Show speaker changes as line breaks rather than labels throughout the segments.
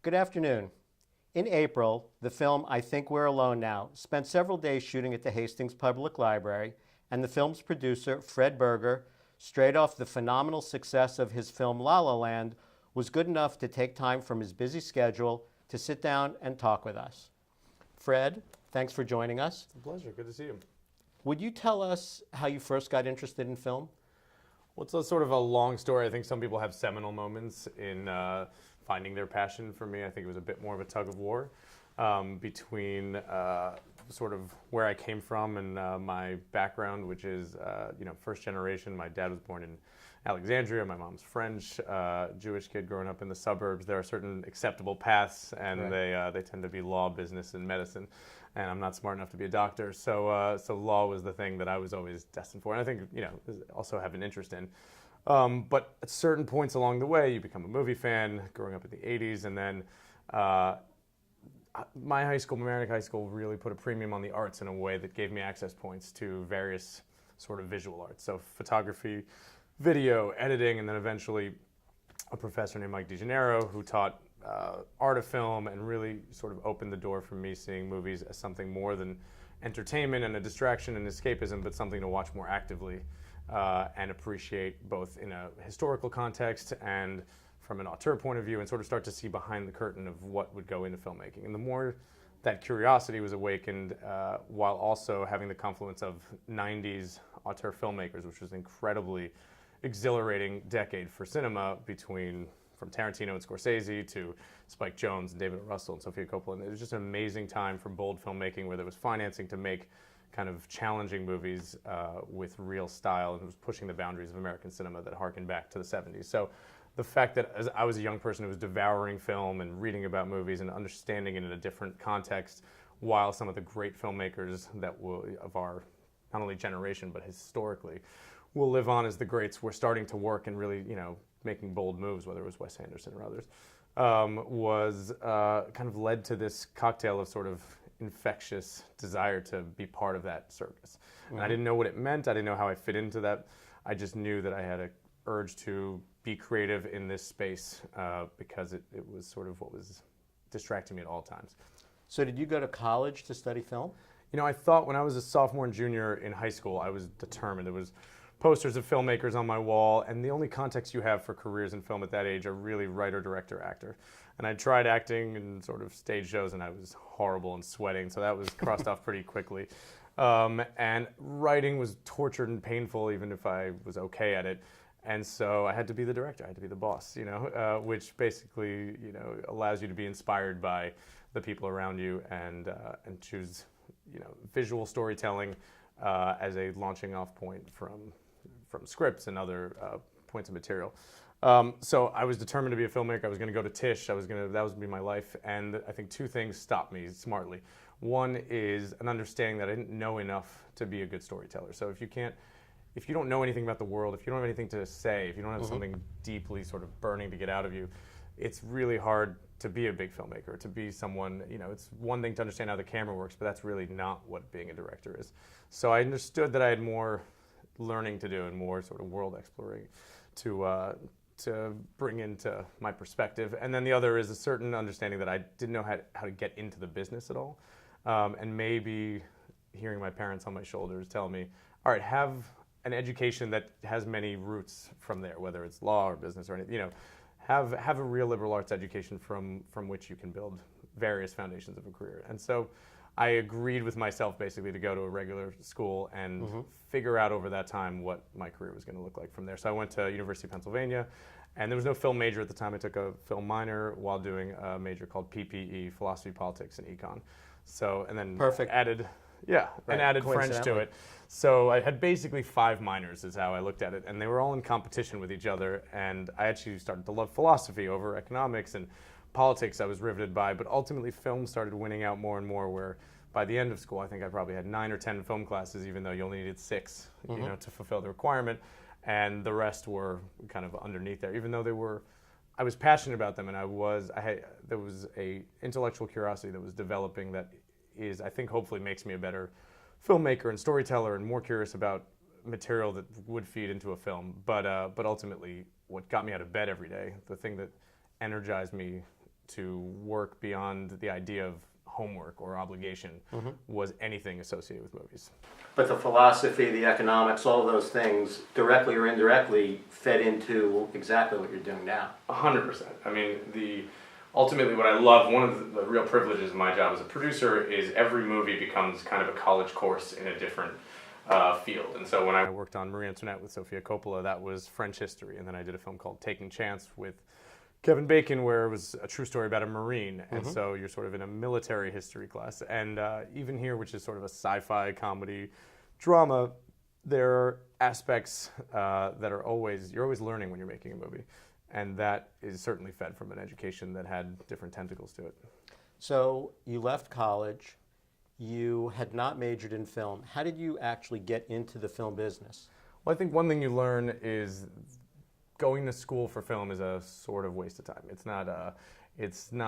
Good afternoon. In April, the film I Think We're Alone Now spent several days shooting at the Hastings Public Library, and the film's producer, Fred Berger, straight off the phenomenal success of his film La La Land, was good enough to take time from his busy schedule to sit down and talk with us. Fred, thanks for joining us.
It's a pleasure. Good to see you.
Would you tell us how you first got interested in film?
Well, it's a sort of a long story. I think some people have seminal moments in finding their passion. For me, I think it was a bit more of a tug of war between sort of where I came from and my background, which is first generation. My dad was born in Alexandria. My mom's French, Jewish kid growing up in the suburbs. There are certain acceptable paths, and right. They tend to be law, business, and medicine. And I'm not smart enough to be a doctor, so law was the thing that I was always destined for, and I think also have an interest in. But at certain points along the way, you become a movie fan. Growing up in the '80s, and then my high school, Mamaroneck High School, really put a premium on the arts in a way that gave me access points to various sort of visual arts, so photography, video, editing, and then eventually a professor named Mike DeGennaro who taught art of film and really sort of opened the door for me seeing movies as something more than entertainment and a distraction and escapism, but something to watch more actively and appreciate both in a historical context and from an auteur point of view, and sort of start to see behind the curtain of what would go into filmmaking. And the more that curiosity was awakened while also having the confluence of 90s auteur filmmakers, which was an incredibly exhilarating decade for cinema from Tarantino and Scorsese to Spike Jonze and David O. Russell and Sofia Coppola. And it was just an amazing time for bold filmmaking where there was financing to make kind of challenging movies with real style, and it was pushing the boundaries of American cinema that harkened back to the 70s. So the fact that as I was a young person who was devouring film and reading about movies and understanding it in a different context, while some of the great filmmakers of our not only generation but historically will live on as the greats, were starting to work and really making bold moves, whether it was Wes Anderson or others, was kind of led to this cocktail of sort of infectious desire to be part of that circus. Mm-hmm. And I didn't know what it meant. I didn't know how I fit into that. I just knew that I had an urge to be creative in this space because it was sort of what was distracting me at all times.
So did you go to college to study film?
I thought when I was a sophomore and junior in high school, I was determined. There was posters of filmmakers on my wall, and the only context you have for careers in film at that age are really writer, director, actor. And I tried acting in sort of stage shows, and I was horrible and sweating, so that was crossed off pretty quickly. And writing was tortured and painful, even if I was okay at it. And so I had to be the director, I had to be the boss, which basically, allows you to be inspired by the people around you and choose, visual storytelling as a launching off point from scripts and other points of material. So I was determined to be a filmmaker. I was going to go to Tisch. that was going to be my life. And I think two things stopped me smartly. One is an understanding that I didn't know enough to be a good storyteller. So if you don't know anything about the world, if you don't have anything to say, if you don't have something deeply sort of burning to get out of you, it's really hard to be a big filmmaker, to be someone, it's one thing to understand how the camera works, but that's really not what being a director is. So I understood that I had more learning to do and more sort of world exploring to bring into my perspective. And then the other is a certain understanding that I didn't know how to get into the business at all. And maybe hearing my parents on my shoulders tell me, all right, have an education that has many roots from there, whether it's law or business or anything, have a real liberal arts education from which you can build various foundations of a career. And so I agreed with myself basically to go to a regular school and figure out over that time what my career was going to look like from there. So I went to University of Pennsylvania, and there was no film major at the time. I took a film minor while doing a major called PPE, Philosophy, Politics, and Econ. So, and then added French to it. So I had basically 5 minors is how I looked at it, and they were all in competition with each other, and I actually started to love philosophy over economics, and politics I was riveted by, but ultimately film started winning out more and more, where by the end of school I think I probably had 9 or 10 film classes, even though you only needed 6 to fulfill the requirement, and the rest were kind of underneath there, even though I was passionate about them, and there was a intellectual curiosity that was developing that is, I think, hopefully makes me a better filmmaker and storyteller and more curious about material that would feed into a film. But ultimately, what got me out of bed every day, the thing that energized me to work beyond the idea of homework or obligation was anything associated with movies.
But the philosophy, the economics, all of those things, directly or indirectly, fed into exactly what you're doing now.
100%. I mean, ultimately what I love, one of the real privileges of my job as a producer is every movie becomes kind of a college course in a different field. And so when I worked on Marie Antoinette with Sofia Coppola, that was French history. And then I did a film called Taking Chance with Kevin Bacon, where it was a true story about a Marine. And so you're sort of in a military history class. And even here, which is sort of a sci-fi comedy drama, there are aspects that are you're always learning when you're making a movie. And that is certainly fed from an education that had different tentacles to it.
So you left college. You had not majored in film. How did you actually get into the film business?
Well, I think one thing you learn is going to school for film is a sort of waste of time. It's not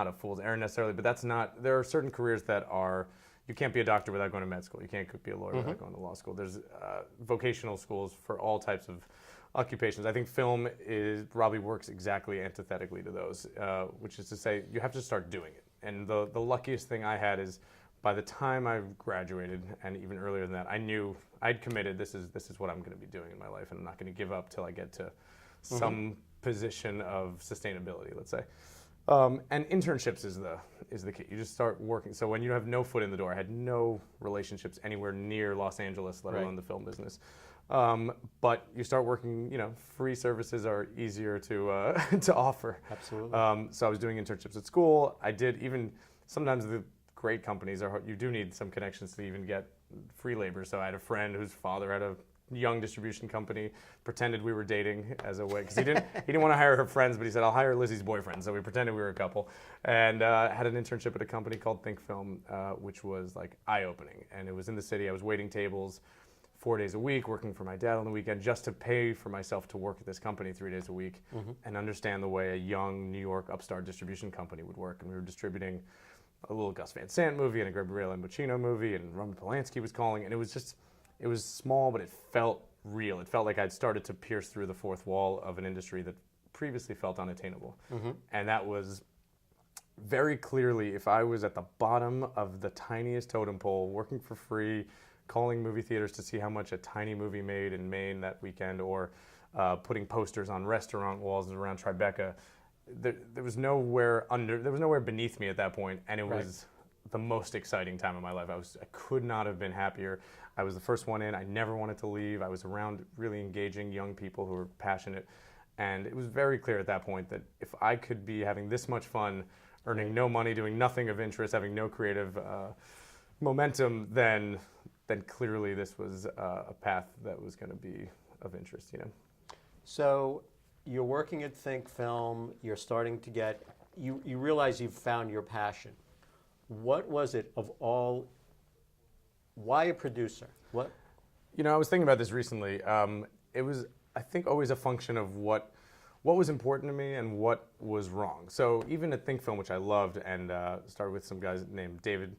a fool's errand necessarily, but there are certain careers that you can't be a doctor without going to med school. You can't be a lawyer without going to law school. There's vocational schools for all types of occupations. I think film probably works exactly antithetically to those, which is to say you have to start doing it. And the luckiest thing I had is by the time I graduated, and even earlier than that, I knew I'd committed, this is what I'm going to be doing in my life, and I'm not going to give up till I get to some position of sustainability, let's say. And internships is the key. You just start working. So when you have no foot in the door, I had no relationships anywhere near Los Angeles, let alone the film business. But you start working, free services are easier to to offer.
Absolutely.
So I was doing internships at school. I did even, sometimes the great companies you do need some connections to even get free labor. So I had a friend whose father had a young distribution company, pretended we were dating as a way, because he didn't want to hire her friends, but he said, I'll hire Lizzie's boyfriend. So we pretended we were a couple, and had an internship at a company called Think Film, which was like eye-opening. And it was in the city. I was waiting tables 4 days a week, working for my dad on the weekend, just to pay for myself to work at this company 3 days a week and understand the way a young New York upstart distribution company would work. And we were distributing a little Gus Van Sant movie and a Gabriele Muccino movie, and Roman Polanski was calling, and it was small, but it felt real. It felt like I'd started to pierce through the fourth wall of an industry that previously felt unattainable. And that was very clearly, if I was at the bottom of the tiniest totem pole, working for free, calling movie theaters to see how much a tiny movie made in Maine that weekend, or putting posters on restaurant walls around Tribeca, there was nowhere beneath me at that point, and it was the most exciting time of my life. I could not have been happier. I was the first one in. I never wanted to leave. I was around really engaging young people who were passionate, and it was very clear at that point that if I could be having this much fun, earning no money, doing nothing of interest, having no creative momentum, then clearly this was a path that was going to be of interest.
So you're working at Think Film. You're starting to get. You realize you've found your passion. What was it of all? Why a producer? What?
I was thinking about this recently. It was, I think, always a function of what was important to me and what was wrong. So even at Think Film, which I loved, and started with some guys named David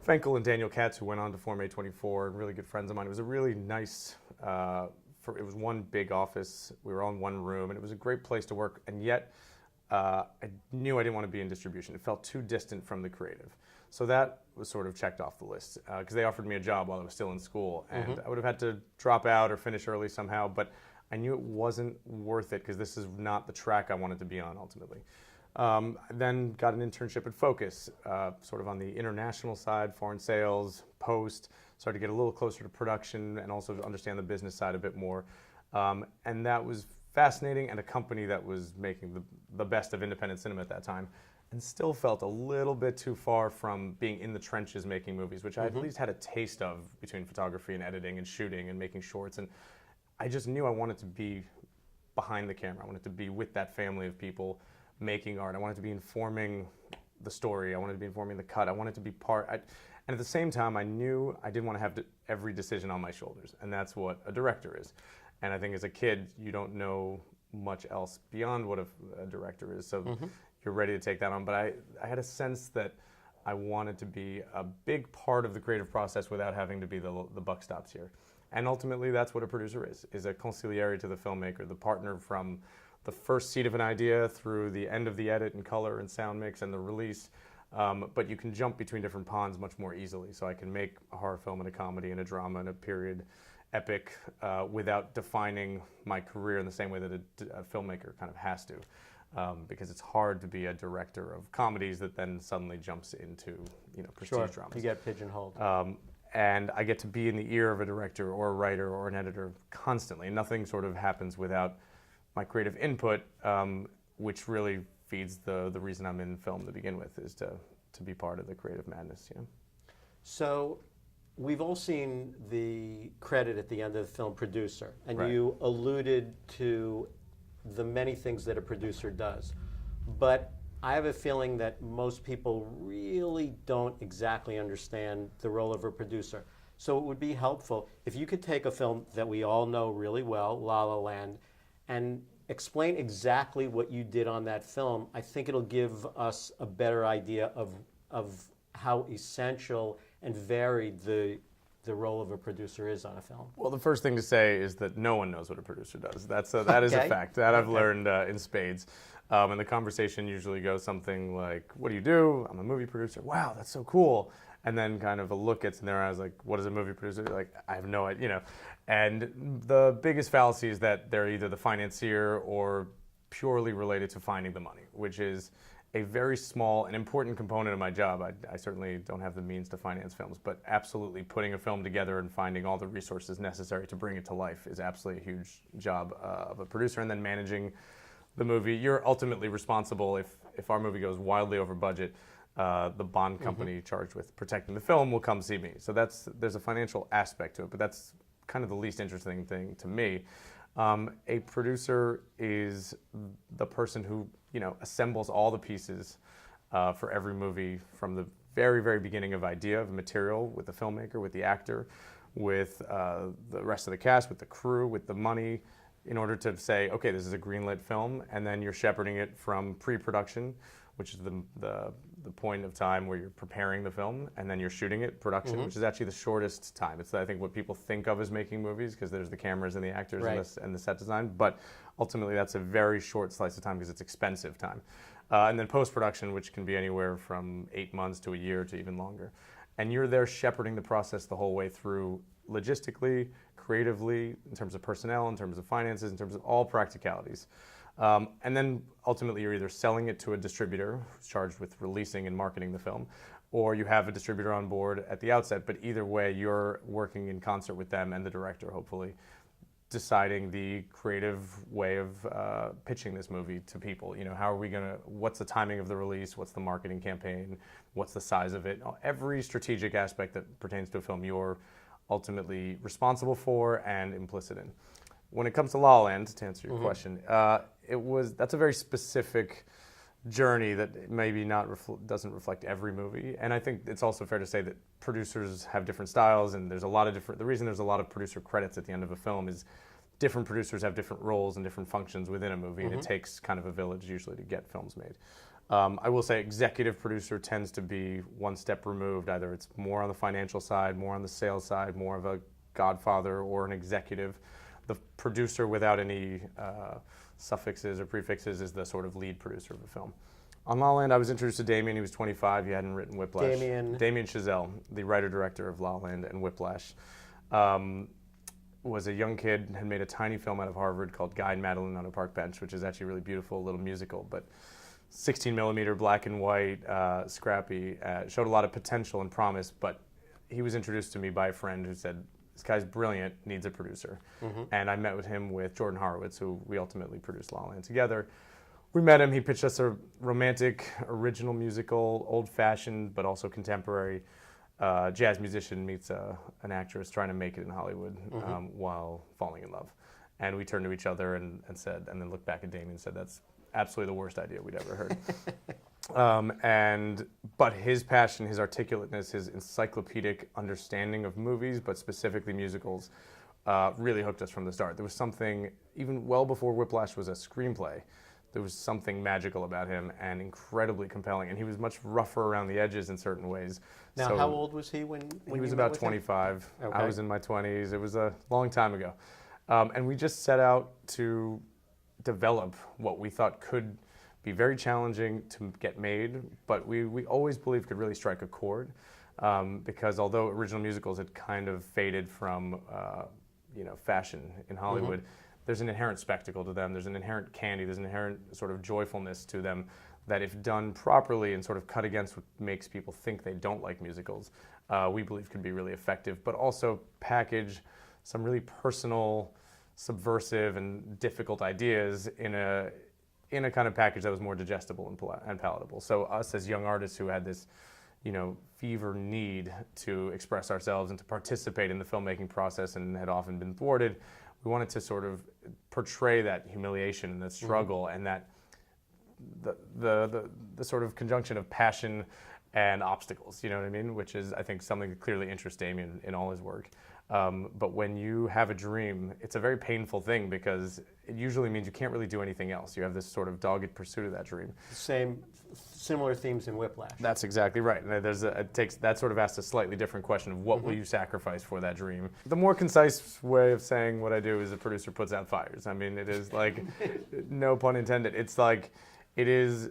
Fenkel and Daniel Katz, who went on to form A24, really good friends of mine. It was a really nice, it was one big office. We were all in one room, and it was a great place to work. And yet, I knew I didn't want to be in distribution. It felt too distant from the creative. So that was sort of checked off the list, because they offered me a job while I was still in school, and I would have had to drop out or finish early somehow, but I knew it wasn't worth it, because this is not the track I wanted to be on ultimately. Then got an internship at Focus, sort of on the international side, foreign sales, post, started to get a little closer to production and also to understand the business side a bit more. And that was fascinating, and a company that was making the best of independent cinema at that time, and still felt a little bit too far from being in the trenches making movies, which I at least had a taste of between photography and editing and shooting and making shorts. And I just knew I wanted to be behind the camera. I wanted to be with that family of people making art. I wanted to be informing the story. I wanted to be informing the cut. I wanted to be and at the same time, I knew I didn't want to have every decision on my shoulders, and that's what a director is. And I think as a kid, you don't know much else beyond what a director is, so you're ready to take that on. But I had a sense that I wanted to be a big part of the creative process without having to be the buck stops here. And ultimately, that's what a producer is a consigliere to the filmmaker, the partner from the first seed of an idea through the end of the edit and color and sound mix and the release. But you can jump between different ponds much more easily. So I can make a horror film and a comedy and a drama and a period epic without defining my career in the same way that a filmmaker kind of has to. Because it's hard to be a director of comedies that then suddenly jumps into, prestige dramas.
You get pigeonholed.
And I get to be in the ear of a director or a writer or an editor constantly. Nothing sort of happens without my creative input, which really feeds the reason I'm in film to begin with, is to be part of the creative madness.
So we've all seen the credit at the end of the film, producer, and
Right.
you alluded to the many things that a producer does. But I have a feeling that most people really don't exactly understand the role of a producer. So it would be helpful if you could take a film that we all know really well, La La Land, and explain exactly what you did on that film. I think it'll give us a better idea of how essential and varied the role of a producer is on a film.
Well, the first thing to say is that no one knows what a producer does. That is a
Okay.
fact that I've learned in spades. And the conversation usually goes something like, "What do you do?" "I'm a movie producer." "Wow, that's so cool." And then kind of a look gets in their eyes like, "What is a movie producer?" Like, I have no idea, And the biggest fallacy is that they're either the financier or purely related to finding the money, which is a very small and important component of my job. I certainly don't have the means to finance films, but absolutely putting a film together and finding all the resources necessary to bring it to life is absolutely a huge job of a producer. And then managing the movie, you're ultimately responsible if our movie goes wildly over budget. The bond company charged with protecting the film will come see me. So there's a financial aspect to it, but that's kind of the least interesting thing to me. A producer is the person who assembles all the pieces for every movie from the very, very beginning of idea of material with the filmmaker, with the actor, with the rest of the cast, with the crew, with the money, in order to say, okay, this is a greenlit film, and then you're shepherding it from pre-production, which is the point of time where you're preparing the film, and then you're shooting it, production, which is actually the shortest time. It's, I think, what people think of as making movies, because there's the cameras and the actors and the set design, but ultimately that's a very short slice of time because it's expensive time. And then post-production, which can be anywhere from 8 months to a year to even longer. And you're there shepherding the process the whole way through, logistically, creatively, in terms of personnel, in terms of finances, in terms of all practicalities. And then ultimately you're either selling it to a distributor who's charged with releasing and marketing the film, or you have a distributor on board at the outset, but either way you're working in concert with them and the director, hopefully, deciding the creative way of pitching this movie to people. How are we what's the timing of the release, what's the marketing campaign, what's the size of it, every strategic aspect that pertains to a film you're ultimately responsible for and implicit in. When it comes to La La Land, to answer your question, that's a very specific journey that maybe doesn't reflect every movie. And I think it's also fair to say that producers have different styles, and there's a lot of the reason there's a lot of producer credits at the end of a film is different producers have different roles and different functions within a movie, and it takes kind of a village usually to get films made. I will say executive producer tends to be one step removed. Either it's more on the financial side, more on the sales side, more of a godfather or an executive. The producer without any suffixes or prefixes is the sort of lead producer of the film. On La La Land, I was introduced to Damien. He was 25. He hadn't written Whiplash. Damien Chazelle, the writer-director of La La Land and Whiplash, was a young kid, had made a tiny film out of Harvard called Guy and Madeline on a Park Bench, which is actually really beautiful, a little musical, but 16 millimeter, black and white, scrappy, showed a lot of potential and promise, but he was introduced to me by a friend who said, "This guy's brilliant, needs a producer." And I met with him with Jordan Horowitz, who we ultimately produced La La Land together. We met him, he pitched us a romantic, original musical, old-fashioned, but also contemporary. Jazz musician meets an actress trying to make it in Hollywood while falling in love. And we turned to each other and said, and then looked back at Damien and said, "That's absolutely the worst idea we'd ever heard." But his passion, his articulateness, his encyclopedic understanding of movies, but specifically musicals, really hooked us from the start. There was something, even well before Whiplash was a screenplay, there was something magical about him and incredibly compelling. And he was much rougher around the edges in certain ways.
Now,
So
how old was he when
he was
you
about
met with him?
25.
Okay.
I was in my 20s. It was a long time ago. And we just set out to develop what we thought could be very challenging to get made, but we always believed could really strike a chord. Because although original musicals had kind of faded from fashion in Hollywood, there's an inherent spectacle to them. There's an inherent candy. There's an inherent sort of joyfulness to them that, if done properly and sort of cut against what makes people think they don't like musicals, we believe could be really effective. But also package some really personal, subversive, and difficult ideas in a kind of package that was more digestible and palatable. So us as young artists who had this fever need to express ourselves and to participate in the filmmaking process and had often been thwarted, we wanted to sort of portray that humiliation and that struggle and that the sort of conjunction of passion and obstacles, you know what I mean? Which is, I think, something that clearly interests Damien in all his work. But when you have a dream, it's a very painful thing because it usually means you can't really do anything else. You have this sort of dogged pursuit of that dream.
Similar themes in Whiplash.
That's exactly right. And that sort of asks a slightly different question of what will you sacrifice for that dream. The more concise way of saying what I do is a producer puts out fires. I mean, it is like, no pun intended. It's like, there's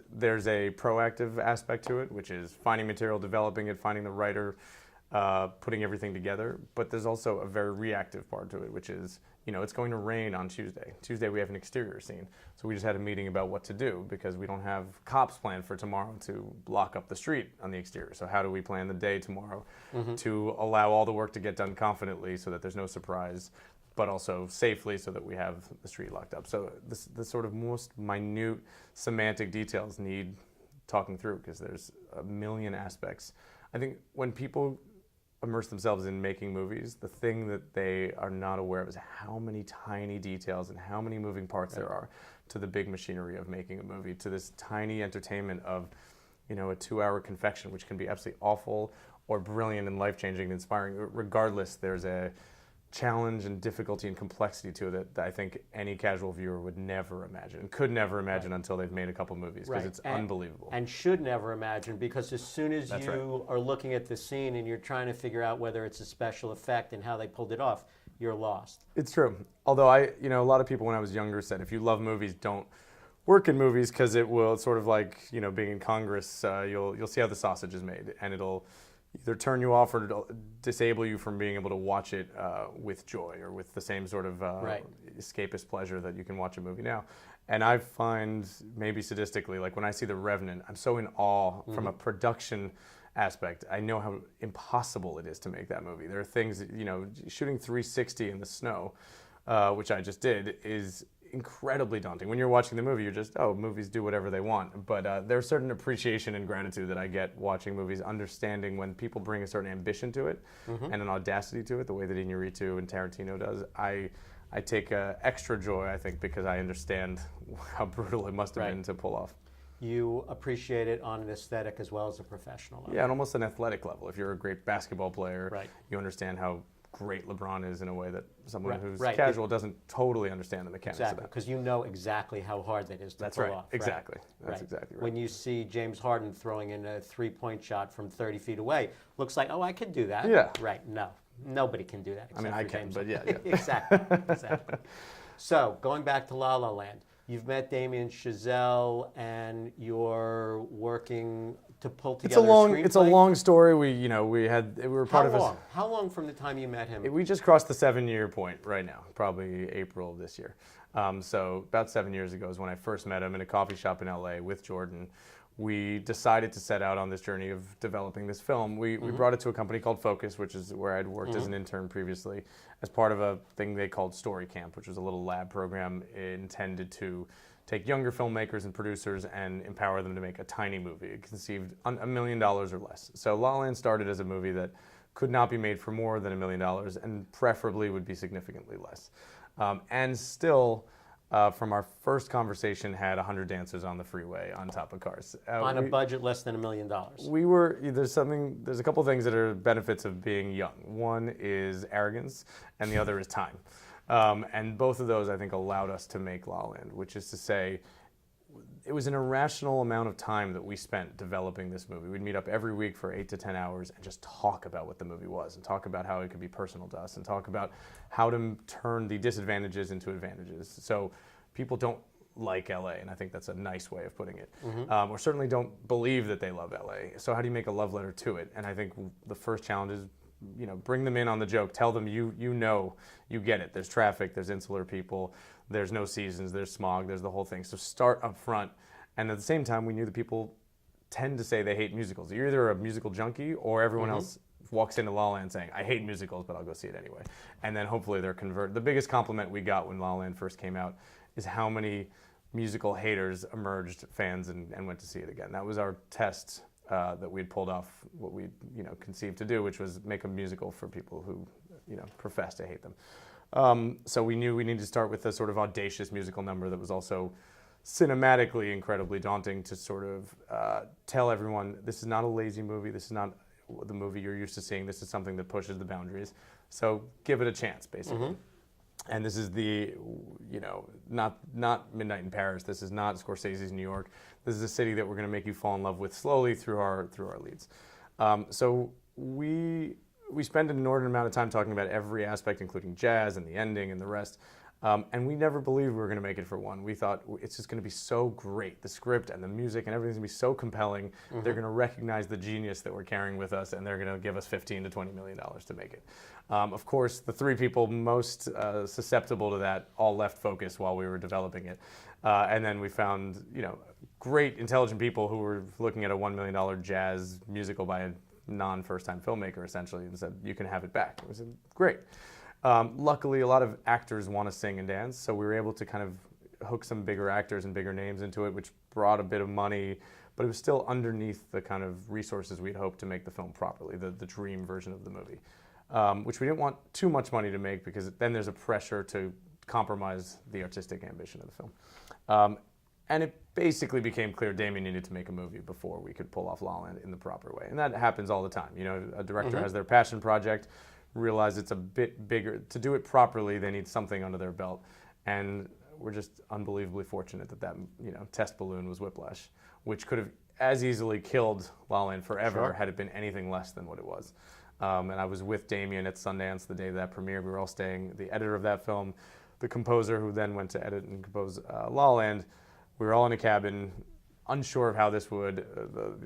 a proactive aspect to it, which is finding material, developing it, finding the writer, putting everything together. But there's also a very reactive part to it, which is, it's going to rain on Tuesday. Tuesday we have an exterior scene. So we just had a meeting about what to do because we don't have cops planned for tomorrow to block up the street on the exterior. So how do we plan the day tomorrow to allow all the work to get done confidently so that there's no surprise, but also safely so that we have the street locked up. So the sort of most minute semantic details need talking through because there's a million aspects. I think when people immerse themselves in making movies, the thing that they are not aware of is how many tiny details and how many moving parts there are to the big machinery of making a movie, to this tiny entertainment of, a 2-hour confection, which can be absolutely awful or brilliant and life-changing and inspiring. Regardless, there's a challenge and difficulty and complexity to it that I think any casual viewer would never imagine, could never imagine until they've made a couple movies, because it's unbelievable.
And should never imagine, because as soon as you are looking at the scene and you're trying to figure out whether it's a special effect and how they pulled it off, you're lost.
It's true. Although a lot of people when I was younger said, if you love movies, don't work in movies because it will, it's sort of like, being in Congress, you'll see how the sausage is made and it'll either turn you off or it'll disable you from being able to watch it with joy or with the same sort of escapist pleasure that you can watch a movie now. And I find, maybe sadistically, like when I see The Revenant, I'm so in awe from a production aspect. I know how impossible it is to make that movie. There are things, shooting 360 in the snow, which I just did, is incredibly daunting. When you're watching the movie, you're just, movies do whatever they want. But there's certain appreciation and gratitude that I get watching movies, understanding when people bring a certain ambition to it and an audacity to it, the way that Iñárritu and Tarantino does. I take extra joy, I think, because I understand how brutal it must have been to pull off.
You appreciate it on an aesthetic as well as a professional level.
Yeah, and almost an athletic level. If you're a great basketball player, you understand how great LeBron is in a way that someone who's casual doesn't totally understand the mechanics of that.
Because you know exactly how hard that is to pull off.
Exactly. That's exactly right.
When you see James Harden throwing in a three-point shot from 30 feet away, looks like, I could do that.
Yeah.
Right. No. Nobody can do that.
I mean, I can, but yeah.
Exactly. So, going back to La La Land, you've met Damien Chazelle and you're working to pull together a screenplay?
It's a long story. We were part of a...
How long from the time you met him?
We just crossed the 7-year point right now, probably April of this year. So about 7 years ago is when I first met him in a coffee shop in LA with Jordan. We decided to set out on this journey of developing this film. We brought it to a company called Focus, which is where I'd worked as an intern previously, as part of a thing they called Story Camp, which was a little lab program intended to take younger filmmakers and producers and empower them to make a tiny movie. It conceived $1 million or less. So La La Land started as a movie that could not be made for more than $1 million and preferably would be significantly less. And still, from our first conversation, had 100 dancers on the freeway on top of cars.
On a budget less than $1 million.
There's a couple things that are benefits of being young. One is arrogance and the other is time. And both of those, I think, allowed us to make La La Land, which is to say, it was an irrational amount of time that we spent developing this movie. We'd meet up every week for 8 to 10 hours and just talk about what the movie was and talk about how it could be personal to us and talk about how to turn the disadvantages into advantages. So people don't like LA, and I think that's a nice way of putting it. Or certainly don't believe that they love LA. So how do you make a love letter to it? And I think the first challenge is, bring them in on the joke. Tell them you get it. There's traffic, there's insular people, there's no seasons, there's smog, there's the whole thing. So start up front. And at the same time, we knew that people tend to say they hate musicals. You're either a musical junkie or everyone else walks into La La Land saying, I hate musicals, but I'll go see it anyway. And then hopefully they're converted. The biggest compliment we got when La La Land first came out is how many musical haters emerged fans and went to see it again. That was our test that we had pulled off what we conceived to do, which was make a musical for people who profess to hate them. So we knew we needed to start with a sort of audacious musical number that was also cinematically incredibly daunting to sort of tell everyone, this is not a lazy movie, this is not the movie you're used to seeing, this is something that pushes the boundaries. So give it a chance, basically. And this is the, not Midnight in Paris. This is not Scorsese's New York. This is a city that we're going to make you fall in love with slowly through our leads. So we spend an inordinate amount of time talking about every aspect, including jazz and the ending and the rest. And we never believed we were going to make it for one. We thought it's just going to be so great. The script and the music and everything's going to be so compelling. They're going to recognize the genius that we're carrying with us, and they're going to give us $15 to $20 million to make it. Of course, the three people most susceptible to that all left focus while we were developing it. And then we found, great, intelligent people who were looking at a $1 million jazz musical by a non-first-time filmmaker, essentially, and said, you can have it back. It was great. Luckily, a lot of actors want to sing and dance, so we were able to kind of hook some bigger actors and bigger names into it, which brought a bit of money, but it was still underneath the kind of resources we'd hoped to make the film properly, the dream version of the movie, which we didn't want too much money to make because then there's a pressure to compromise the artistic ambition of the film. And it basically became clear Damien needed to make a movie before we could pull off La La Land in the proper way, and that happens all the time. A director has their passion project, realize it's a bit bigger. To do it properly, they need something under their belt. And we're just unbelievably fortunate that test balloon was Whiplash, which could have as easily killed La La Land forever had it been anything less than what it was. And I was with Damien at Sundance the day that premiered. We were all staying, the editor of that film, the composer who then went to edit and compose La La Land. We were all in a cabin, unsure of how this would.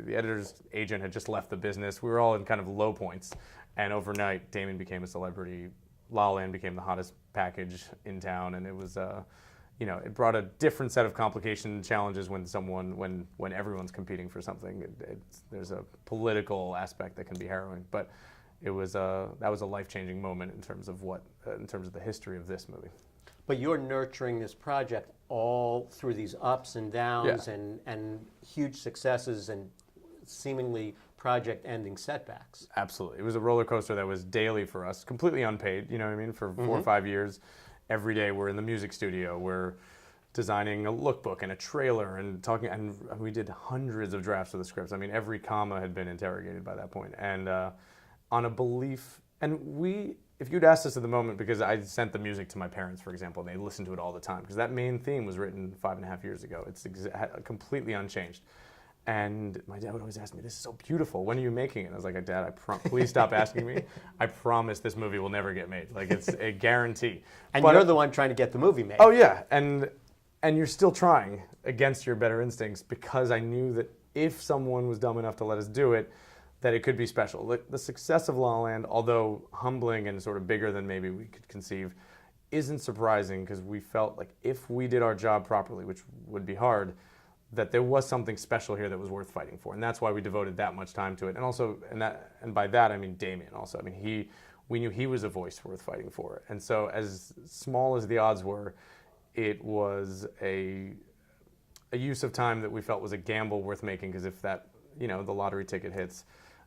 The editor's agent had just left the business. We were all in kind of low points. And overnight, Damien became a celebrity. La La Land became the hottest package in town, and it was, it brought a different set of complications and challenges when everyone's competing for something. There's a political aspect that can be harrowing, but that was a life-changing moment in terms of the history of this movie.
But you're nurturing this project all through these ups and downs and huge successes and seemingly project-ending setbacks.
Absolutely. It was a roller coaster that was daily for us, completely unpaid, for 4 or 5 years. Every day we're in the music studio, we're designing a lookbook and a trailer and talking, and we did hundreds of drafts of the scripts. Every comma had been interrogated by that point. And on a belief, if you'd asked us at the moment, because I sent the music to my parents, for example, and they listened to it all the time, because that main theme was written 5.5 years ago. It's completely unchanged. And my dad would always ask me, this is so beautiful, when are you making it? And I was like, Dad, please stop asking me. I promise this movie will never get made. It's a guarantee.
And you're the one trying to get the movie made.
Oh yeah, and you're still trying against your better instincts, because I knew that if someone was dumb enough to let us do it, that it could be special. The success of La La Land, although humbling and sort of bigger than maybe we could conceive, isn't surprising, because we felt like if we did our job properly, which would be hard, that there was something special here that was worth fighting for, and that's why we devoted that much time to it. And also, and by that I mean Damien. Also, we knew he was a voice worth fighting for. And so, as small as the odds were, it was a use of time that we felt was a gamble worth making. Because if that, the lottery ticket hits,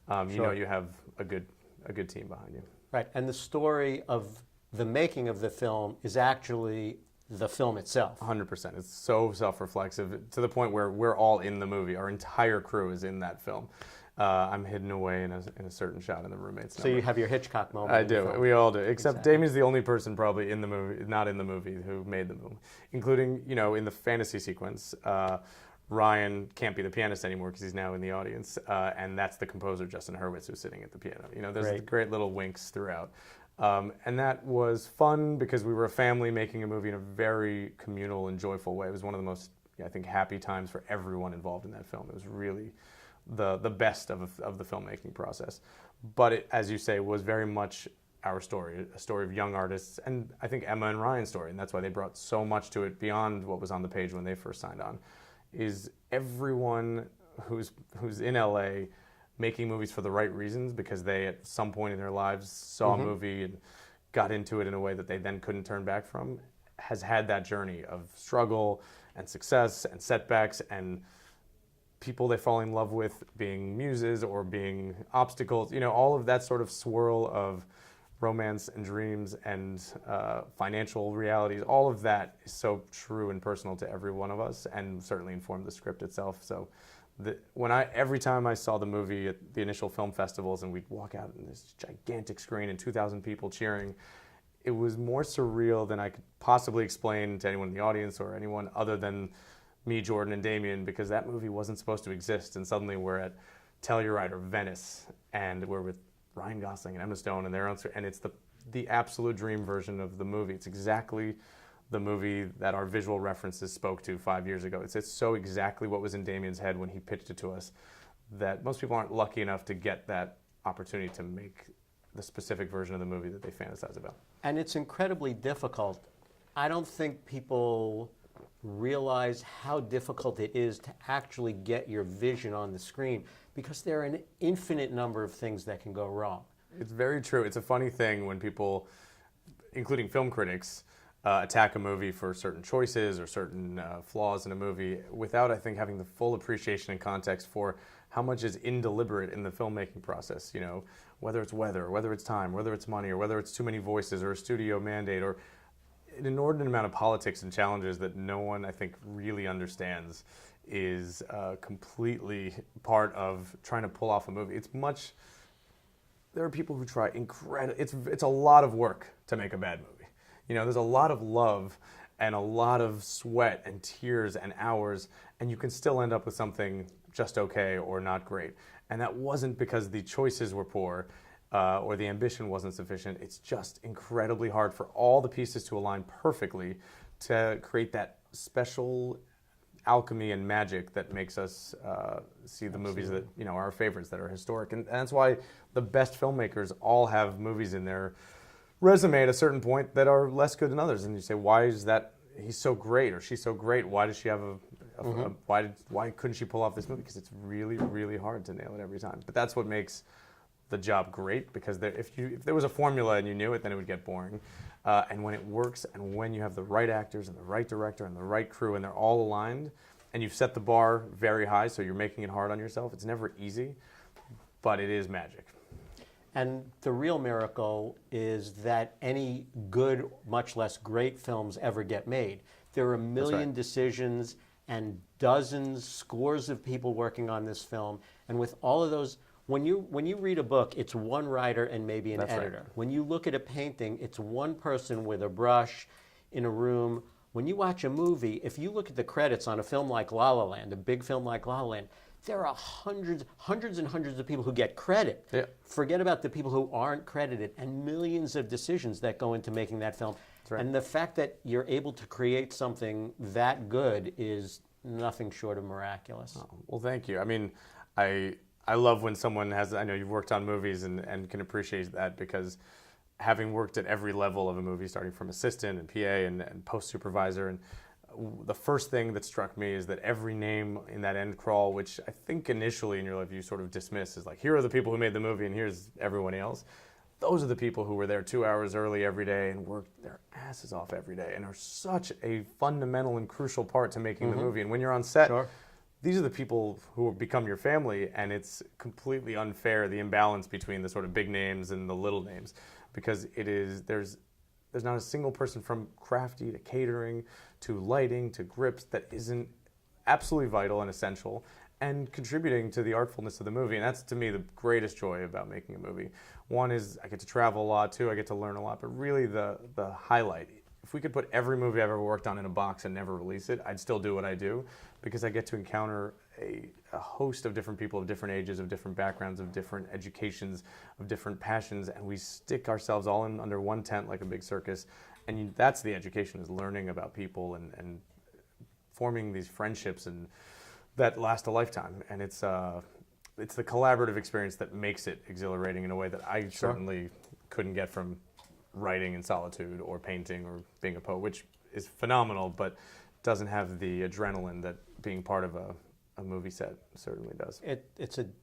you have a good team behind you.
Right, and the story of the making of the film is actually the film itself.
100%. It's so self-reflexive to the point where we're all in the movie. Our entire crew is in that film. I'm hidden away in a certain shot in the roommate's number.
So you have your Hitchcock moment.
I do. We all do. Except Damien's the only person probably in the movie, not in the movie, who made the movie. Including, in the fantasy sequence, Ryan can't be the pianist anymore because he's now in the audience, and that's the composer Justin Hurwitz who's sitting at the piano. There's great little winks throughout. And that was fun because we were a family making a movie in a very communal and joyful way. It was one of the most, I think, happy times for everyone involved in that film. It was really the best of the filmmaking process. But it, as you say, was very much our story, a story of young artists, and I think Emma and Ryan's story, and that's why they brought so much to it beyond what was on the page when they first signed on, is everyone who's in LA making movies for the right reasons because they at some point in their lives saw a movie and got into it in a way that they then couldn't turn back from, has had that journey of struggle and success and setbacks and people they fall in love with being muses or being obstacles, all of that sort of swirl of romance and dreams and financial realities. All of that is so true and personal to every one of us, and certainly informed the script itself. So, every time I saw the movie at the initial film festivals, and we'd walk out in this gigantic screen and 2,000 people cheering, it was more surreal than I could possibly explain to anyone in the audience or anyone other than me, Jordan, and Damien, because that movie wasn't supposed to exist, and suddenly we're at Telluride or Venice, and we're with Ryan Gosling and Emma Stone and and it's the absolute dream version of the movie. It's exactly the movie that our visual references spoke to 5 years ago. It's so exactly what was in Damien's head when he pitched it to us that most people aren't lucky enough to get that opportunity to make the specific version of the movie that they fantasize about.
And it's incredibly difficult. I don't think people realize how difficult it is to actually get your vision on the screen because there are an infinite number of things that can go wrong.
It's very true. It's a funny thing when people, including film critics, attack a movie for certain choices or certain flaws in a movie without, I think, having the full appreciation and context for how much is indeliberate in the filmmaking process. Whether it's weather, whether it's time, whether it's money, or whether it's too many voices or a studio mandate or an inordinate amount of politics and challenges that no one, I think, really understands is completely part of trying to pull off a movie. There are people who try incredible, it's a lot of work to make a bad movie. There's a lot of love and a lot of sweat and tears and hours, and you can still end up with something just okay or not great. And that wasn't because the choices were poor or the ambition wasn't sufficient. It's just incredibly hard for all the pieces to align perfectly to create that special alchemy and magic that makes us see the movies that are our favorites, that are historic. And that's why the best filmmakers all have movies in their resume at a certain point that are less good than others. And you say, why is that he's so great or she's so great? Why does she have why couldn't she pull off this movie? Because it's really, really hard to nail it every time. But that's what makes the job great, because if there was a formula and you knew it, then it would get boring. And when it works, and when you have the right actors and the right director and the right crew, and they're all aligned, and you've set the bar very high, so you're making it hard on yourself, it's never easy, but it is magic.
And the real miracle is that any good, much less great films ever get made. There are a million decisions and dozens, scores of people working on this film, and with all of those, when you read a book, it's one writer and maybe an editor.
Right.
When you look at a painting, it's one person with a brush in a room. When you watch a movie, if you look at the credits on a film like La La Land, a big film like La La Land, there are hundreds and hundreds of people who get credit.
Yeah.
Forget about the people who aren't credited, and millions of decisions that go into making that film.
That's right.
And the fact that you're able to create something that good is nothing short of miraculous.
Oh, well, thank you. I mean, I love when someone I know you've worked on movies and can appreciate that, because having worked at every level of a movie, starting from assistant and PA and post supervisor, and the first thing that struck me is that every name in that end crawl, which I think initially in your life you sort of dismiss as like, here are the people who made the movie and here's everyone else. Those are the people who were there 2 hours early every day and worked their asses off every day and are such a fundamental and crucial part to making the movie. And when you're on set, these are the people who will become your family, and it's completely unfair, the imbalance between the sort of big names and the little names, because there's not a single person from crafty to catering to lighting to grips that isn't absolutely vital and essential and contributing to the artfulness of the movie. And that's, to me, the greatest joy about making a movie. One is I get to travel a lot, two, I get to learn a lot, but really the highlight, if we could put every movie I've ever worked on in a box and never release it, I'd still do what I do, because I get to encounter a host of different people of different ages, of different backgrounds, of different educations, of different passions, and we stick ourselves all in under one tent like a big circus. And that's the education, is learning about people and forming these friendships and that last a lifetime. And it's the collaborative experience that makes it exhilarating in a way that I certainly couldn't get from writing in solitude or painting or being a poet, which is phenomenal, but doesn't have the adrenaline that being part of a movie set certainly does.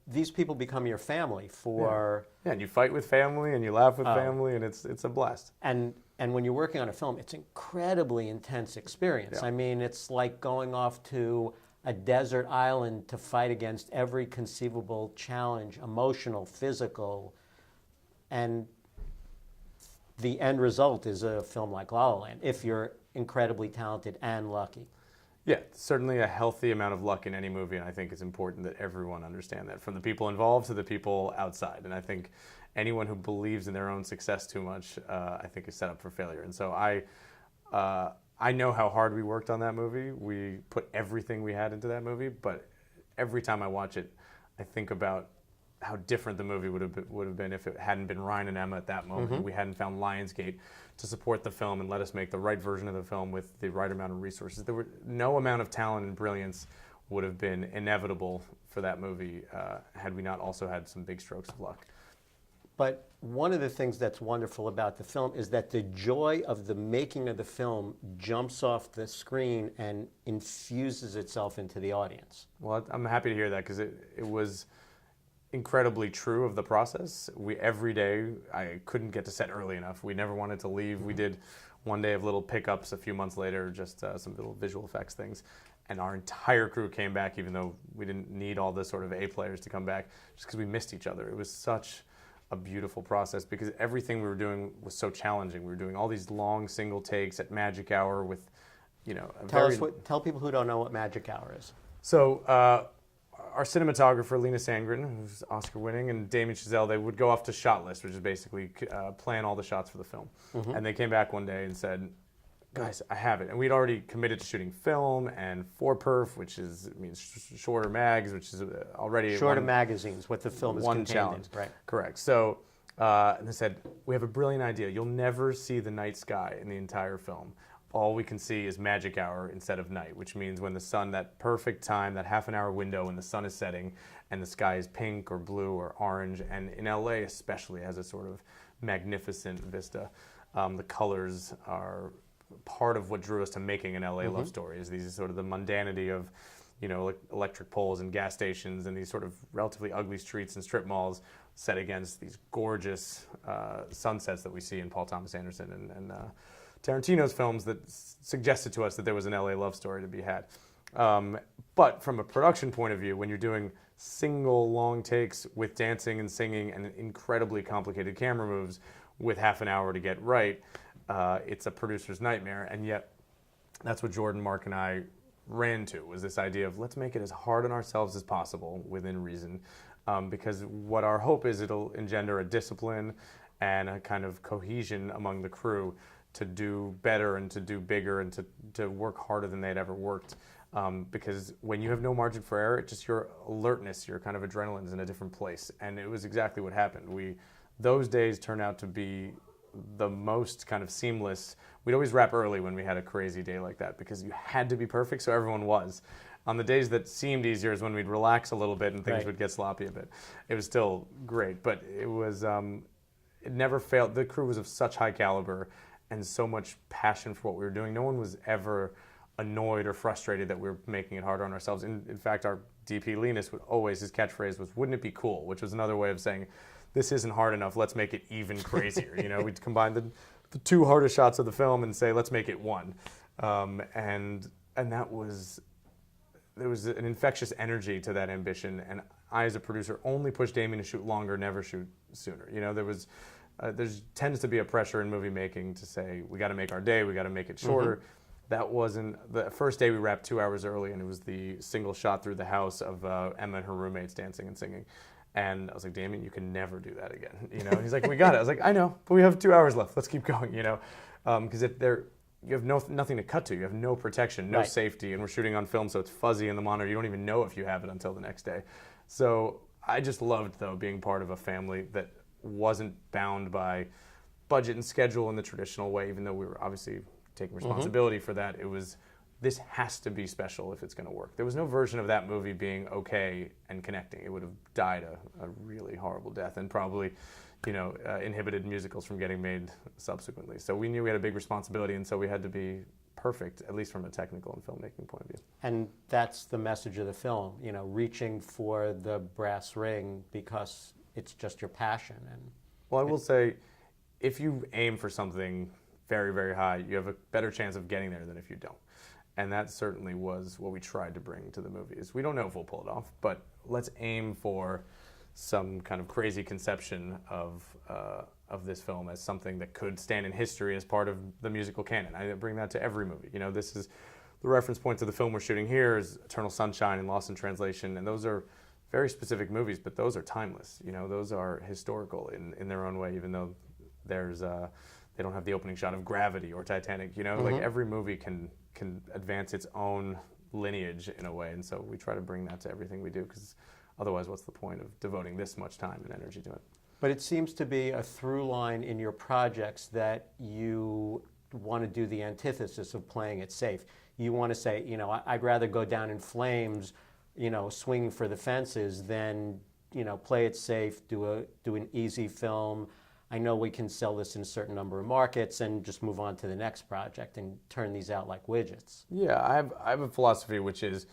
These people become your family for...
Yeah, and you fight with family and you laugh with family, and it's a blast.
And when you're working on a film, it's incredibly intense experience.
Yeah.
I mean, it's like going off to a desert island to fight against every conceivable challenge, emotional, physical, and the end result is a film like La La Land, if you're incredibly talented and lucky.
Yeah, certainly a healthy amount of luck in any movie, and I think it's important that everyone understand that, from the people involved to the people outside. And I think anyone who believes in their own success too much, I think is set up for failure. And so I know how hard we worked on that movie. We put everything we had into that movie, but every time I watch it, I think about how different the movie would have been if it hadn't been Ryan and Emma at that moment. Mm-hmm. We hadn't found Lionsgate to support the film and let us make the right version of the film with the right amount of resources. There were no amount of talent and brilliance would have been inevitable for that movie had we not also had some big strokes of luck.
But one of the things that's wonderful about the film is that the joy of the making of the film jumps off the screen and infuses itself into the audience.
Well, I'm happy to hear that, because it was incredibly true of the process. Every day, I couldn't get to set early enough. We never wanted to leave. We did one day of little pickups a few months later, just some little visual effects things. And our entire crew came back, even though we didn't need all the sort of A players to come back, just because we missed each other. It was such a beautiful process, because everything we were doing was so challenging. We were doing all these long single takes at magic hour with,
tell people who don't know what magic hour is.
So, our cinematographer, Lena Sandgren, who's Oscar-winning, and Damien Chazelle, they would go off to shot list, which is basically plan all the shots for the film. Mm-hmm. And they came back one day and said, guys, I have it. And we'd already committed to shooting film and 4perf, which means shorter mags, which is already...
Shorter magazines, what the film is
one
contained
challenge.
in. Right.
Correct. So, and they said, we have a brilliant idea. You'll never see the night sky in the entire film. All we can see is magic hour instead of night, which means when the sun, that perfect time, that half an hour window when the sun is setting and the sky is pink or blue or orange, and in LA especially has a sort of magnificent vista. The colors are part of what drew us to making an LA love story, is these sort of the mundanity of, electric poles and gas stations and these sort of relatively ugly streets and strip malls set against these gorgeous sunsets that we see in Paul Thomas Anderson and Tarantino's films that suggested to us that there was an LA love story to be had. But from a production point of view, when you're doing single long takes with dancing and singing and incredibly complicated camera moves with half an hour to get right, it's a producer's nightmare. And yet that's what Jordan, Mark, and I ran to, was this idea of let's make it as hard on ourselves as possible within reason. Because what our hope is, it'll engender a discipline and a kind of cohesion among the crew to do better and to do bigger and to work harder than they'd ever worked. Because when you have no margin for error, it's just your alertness, your kind of adrenaline is in a different place. And it was exactly what happened. Those days turned out to be the most kind of seamless. We'd always wrap early when we had a crazy day like that, because you had to be perfect, so everyone was. On the days that seemed easier is when we'd relax a little bit and things would get sloppy a bit. It was still great, but it was, it never failed. The crew was of such high caliber and so much passion for what we were doing. No one was ever annoyed or frustrated that we were making it harder on ourselves. In fact, our DP Linus would always, his catchphrase was, wouldn't it be cool? Which was another way of saying, this isn't hard enough, let's make it even crazier. We'd combine the two hardest shots of the film and say, let's make it one. And that was, there was an infectious energy to that ambition. And I, as a producer, only pushed Damien to shoot longer, never shoot sooner. There tends to be a pressure in movie making to say, we got to make our day, we got to make it shorter. Mm-hmm. That wasn't, the first day we wrapped 2 hours early, and it was the single shot through the house of Emma and her roommates dancing and singing. And I was like, Damien, you can never do that again. He's like, we got it. I was like, I know, but we have 2 hours left. Let's keep going, because you have nothing to cut to. You have no protection, no
Right.
safety, and we're shooting on film, so it's fuzzy in the monitor. You don't even know if you have it until the next day. So I just loved, though, being part of a family that wasn't bound by budget and schedule in the traditional way, even though we were obviously taking responsibility for that. It was, this has to be special if it's going to work. There was no version of that movie being okay and connecting. It would have died a really horrible death and probably, inhibited musicals from getting made subsequently. So we knew we had a big responsibility, and so we had to be perfect, at least from a technical and filmmaking point of view.
And that's the message of the film, reaching for the brass ring because it's just your passion. And
well, I will say, if you aim for something very, very high, you have a better chance of getting there than if you don't. And that certainly was what we tried to bring to the movies. We don't know if we'll pull it off, but let's aim for some kind of crazy conception of this film as something that could stand in history as part of the musical canon. I bring that to every movie. This is the reference point to the film we're shooting here is Eternal Sunshine and Lost in Translation, and those are very specific movies, but those are timeless. Those are historical in their own way, even though there's they don't have the opening shot of Gravity or Titanic. Like every movie can advance its own lineage in a way, and so we try to bring that to everything we do, because otherwise what's the point of devoting this much time and energy to it?
But it seems to be a through line in your projects that you want to do the antithesis of playing it safe. You want to say, I'd rather go down in flames, swinging for the fences than, play it safe, do an easy film. I know we can sell this in a certain number of markets and just move on to the next project and turn these out like widgets.
Yeah, I have a philosophy, which is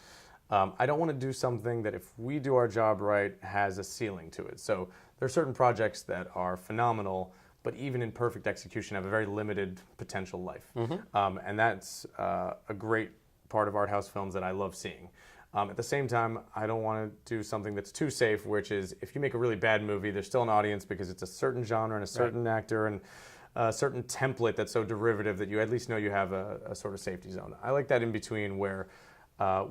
I don't want to do something that, if we do our job right, has a ceiling to it. So there are certain projects that are phenomenal, but even in perfect execution have a very limited potential life. And that's a great part of art house films that I love seeing. At the same time, I don't want to do something that's too safe, which is, if you make a really bad movie, there's still an audience because it's a certain genre and a certain actor and a certain template that's so derivative that you at least know you have a sort of safety zone. I like that in between where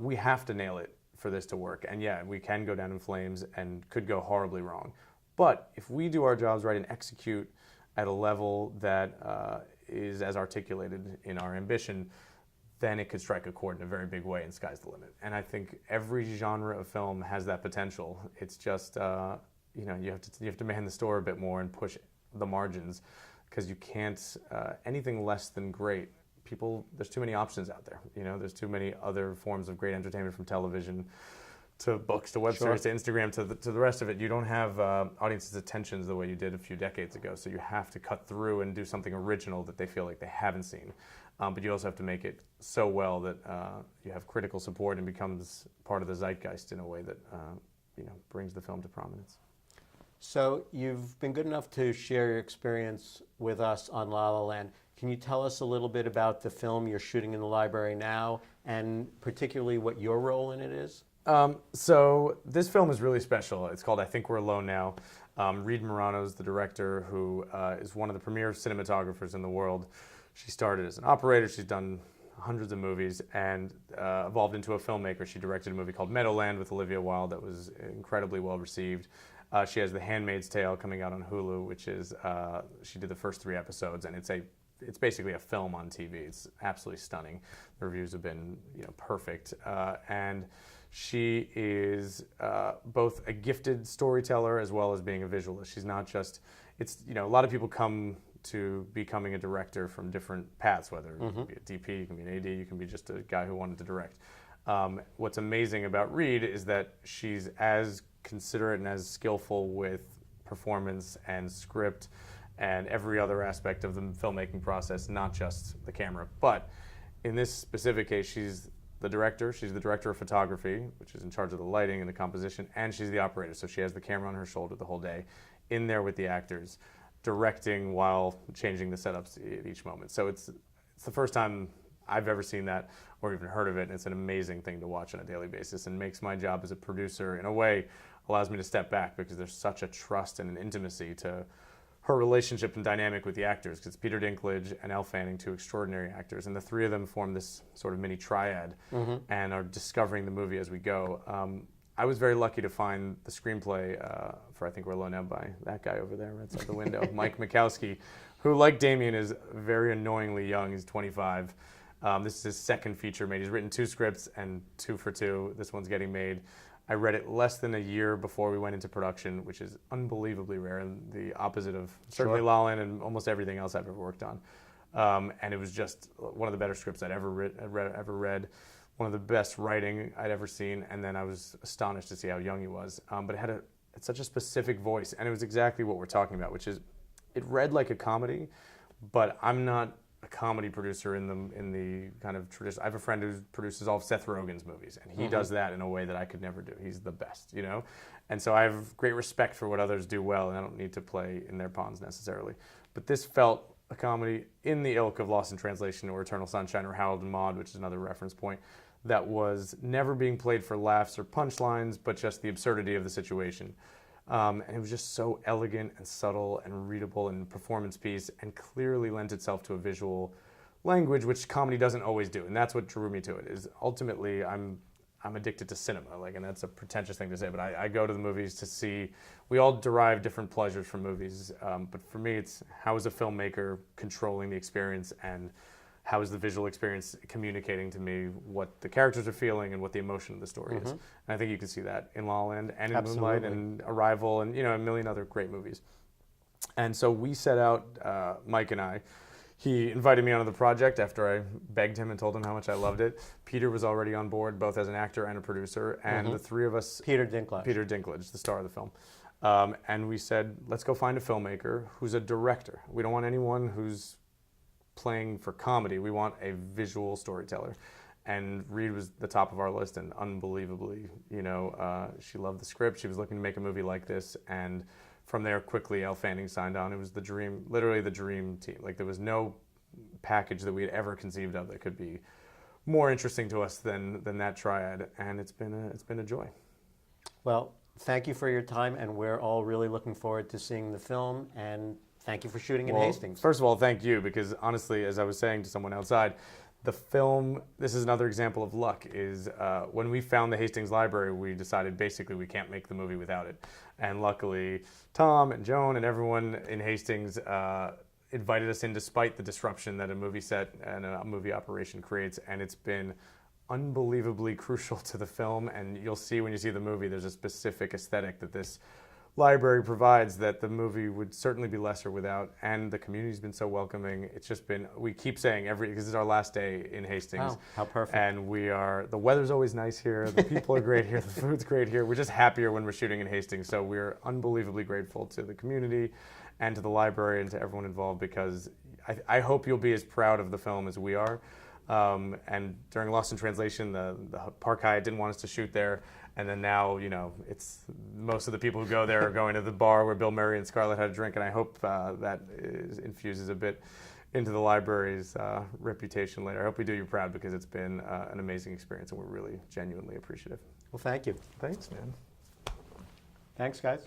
we have to nail it for this to work. And yeah, we can go down in flames and could go horribly wrong. But if we do our jobs right and execute at a level that is as articulated in our ambition, then it could strike a chord in a very big way, and sky's the limit. And I think every genre of film has that potential. It's just, you have to man the store a bit more and push the margins, because you can't, anything less than great. There's too many options out there. There's too many other forms of great entertainment, from television to books to web series to Instagram to the rest of it. You don't have audiences' attentions the way you did a few decades ago. So you have to cut through and do something original that they feel like they haven't seen. But you also have to make it so well that you have critical support and becomes part of the zeitgeist in a way that brings the film to prominence.
So you've been good enough to share your experience with us on La La Land. Can you tell us a little bit about the film you're shooting in the library now, and particularly what your role in it is?
So this film is really special. It's called I Think We're Alone Now. Reed Morano's the director, who is one of the premier cinematographers in the world. She started as an operator. She's done hundreds of movies and evolved into a filmmaker. She directed a movie called Meadowland with Olivia Wilde that was incredibly well received. She has The Handmaid's Tale coming out on Hulu, which is, she did the first 3 episodes, and it's basically a film on TV. It's absolutely stunning. The reviews have been perfect. And she is both a gifted storyteller as well as being a visualist. She's not just, a lot of people come to becoming a director from different paths, whether you can be a DP, you can be an AD, you can be just a guy who wanted to direct. What's amazing about Reed is that she's as considerate and as skillful with performance and script and every other aspect of the filmmaking process, not just the camera. But in this specific case, she's the director of photography, which is in charge of the lighting and the composition, and she's the operator, so she has the camera on her shoulder the whole day, in there with the actors, directing while changing the setups at each moment. So it's the first time I've ever seen that or even heard of it, and it's an amazing thing to watch on a daily basis, and makes my job as a producer, in a way, allows me to step back, because there's such a trust and an intimacy to her relationship and dynamic with the actors, because Peter Dinklage and Elle Fanning, 2 extraordinary actors, and the 3 of them form this sort of mini triad and are discovering the movie as we go. I was very lucky to find the screenplay for I Think We're Alone Now by that guy over there right outside the window, Mike Mikowski, who, like Damien, is very annoyingly young. He's 25. This is his second feature made. He's written 2 scripts and 2 for 2. This one's getting made. I read it less than a year before we went into production, which is unbelievably rare and the opposite of certainly La La Land and almost everything else I've ever worked on. And it was just one of the better scripts I'd ever read, one of the best writing I'd ever seen, and then I was astonished to see how young he was. But it had such a specific voice, and it was exactly what we're talking about, which is it read like a comedy, but I'm not a comedy producer in the kind of tradition. I have a friend who produces all of Seth Rogen's movies, and he does that in a way that I could never do. He's the best, you know? And so I have great respect for what others do well, and I don't need to play in their ponds necessarily. But this felt a comedy in the ilk of Lost in Translation or Eternal Sunshine or Harold and Maude, which is another reference point, that was never being played for laughs or punchlines, but just the absurdity of the situation. And it was just so elegant and subtle and readable and performance piece, and clearly lent itself to a visual language, which comedy doesn't always do. And that's what drew me to it. Is ultimately I'm addicted to cinema, and that's a pretentious thing to say, but I go to the movies to see. We all derive different pleasures from movies, but for me, it's how is a filmmaker controlling the experience, and how is the visual experience communicating to me what the characters are feeling and what the emotion of the story is. And I think you can see that in La La Land and in Moonlight and Arrival and a million other great movies. And so we set out, Mike and I. He invited me onto the project after I begged him and told him how much I loved it. Peter was already on board, both as an actor and a producer, and the three of us...
Peter Dinklage,
the star of the film. And we said, let's go find a filmmaker who's a director. We don't want anyone who's playing for comedy. We want a visual storyteller. And Reed was the top of our list, and unbelievably, she loved the script. She was looking to make a movie like this, and from there, quickly, Elle Fanning signed on. It was the dream, literally the dream team. Like, there was no package that we had ever conceived of that could be more interesting to us than that triad, and it's been a joy.
Well, thank you for your time, and we're all really looking forward to seeing the film, and thank you for shooting in Hastings.
First of all, thank you, because honestly, as I was saying to someone outside, the film, this is another example of luck, is when we found the Hastings Library, we decided basically we can't make the movie without it. And luckily, Tom and Joan and everyone in Hastings invited us in despite the disruption that a movie set and a movie operation creates. And it's been unbelievably crucial to the film. And you'll see when you see the movie, there's a specific aesthetic that this library provides that the movie would certainly be lesser without, and the community's been so welcoming. It's just been, we keep saying because this is our last day in Hastings.
Oh, how perfect.
And the weather's always nice here, the people are great here, the food's great here. We're just happier when we're shooting in Hastings, so we're unbelievably grateful to the community and to the library and to everyone involved, because I hope you'll be as proud of the film as we are. And during Lost in Translation, the Park Hyatt didn't want us to shoot there. And then now, it's most of the people who go there are going to the bar where Bill Murray and Scarlett had a drink. And I hope that infuses a bit into the library's reputation later. I hope we do you proud, because it's been an amazing experience, and we're really genuinely appreciative.
Well, thank you.
Thanks, man.
Thanks, guys.